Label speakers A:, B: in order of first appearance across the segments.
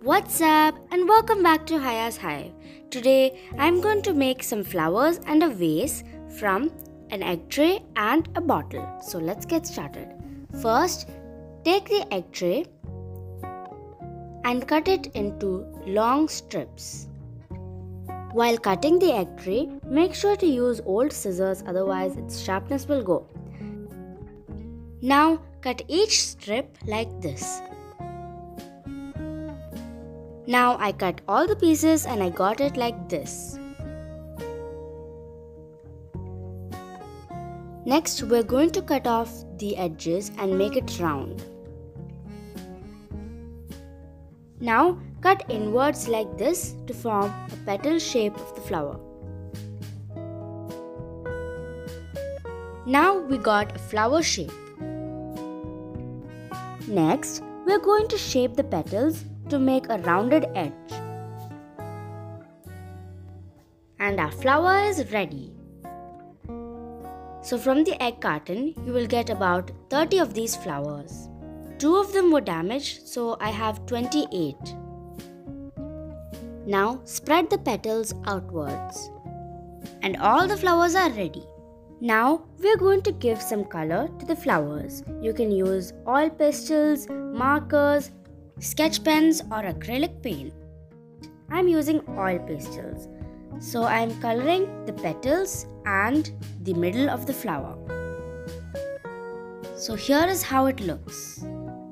A: What's up and welcome back to Hayahs Hive. Today I'm going to make some flowers and a vase from an egg tray and a bottle. So let's get started. First, take the egg tray and cut it into long strips. While cutting the egg tray, make sure to use old scissors, otherwise its sharpness will go. Now cut each strip like this. Now I cut all the pieces and I got it like this. Next, we're going to cut off the edges and make it round. Now cut inwards like this to form a petal shape of the flower. Now we got a flower shape. Next, we're going to shape the petals to make a rounded edge. And our flower is ready. So from the egg carton, you will get about 30 of these flowers. 2 of them were damaged, so I have 28. Now spread the petals outwards. And all the flowers are ready. Now we are going to give some color to the flowers. You can use oil pastels, markers, sketch pens or acrylic paint. I am using oil pastels. So I am coloring the petals and the middle of the flower. So here is how it looks.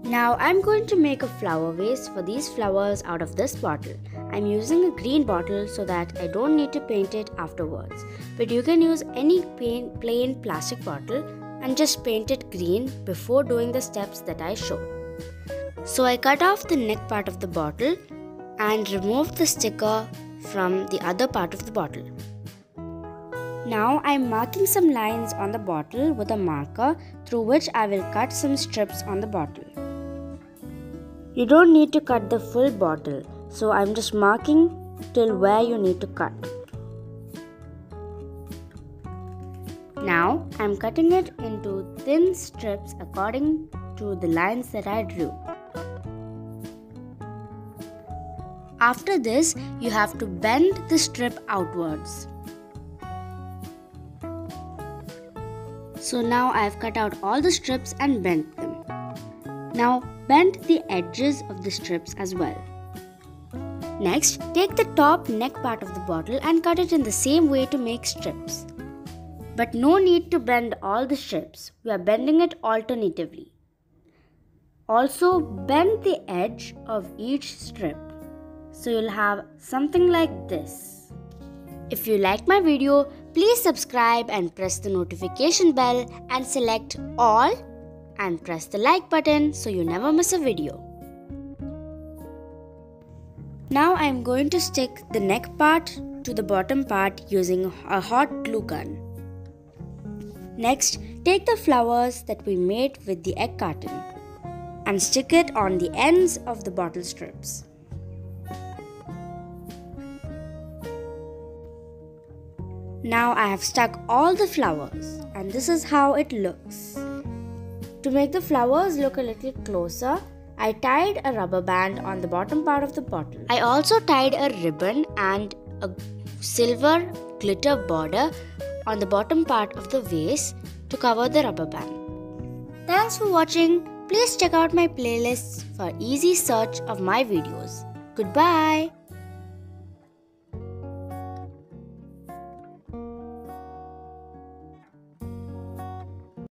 A: Now I am going to make a flower vase for these flowers out of this bottle. I am using a green bottle so that I don't need to paint it afterwards. But you can use any plain plastic bottle and just paint it green before doing the steps that I show. So I cut off the neck part of the bottle and removed the sticker from the other part of the bottle. Now I am marking some lines on the bottle with a marker through which I will cut some strips on the bottle. You don't need to cut the full bottle, so I am just marking till where you need to cut. Now I am cutting it into thin strips according to the lines that I drew. After this, you have to bend the strip outwards. So now I have cut out all the strips and bent them. Now bend the edges of the strips as well. Next, take the top neck part of the bottle and cut it in the same way to make strips. But no need to bend all the strips. We are bending it alternatively. Also, bend the edge of each strip. So you'll have something like this. If you like my video, please subscribe and press the notification bell and select all and press the like button so you never miss a video. Now I am going to stick the neck part to the bottom part using a hot glue gun. Next, take the flowers that we made with the egg carton and stick it on the ends of the bottle strips. Now I have stuck all the flowers and this is how it looks. To make the flowers look a little closer, I tied a rubber band on the bottom part of the bottle. I also tied a ribbon and a silver glitter border on the bottom part of the vase to cover the rubber band. Thanks for watching. Please check out my playlists for easy search of my videos. Goodbye.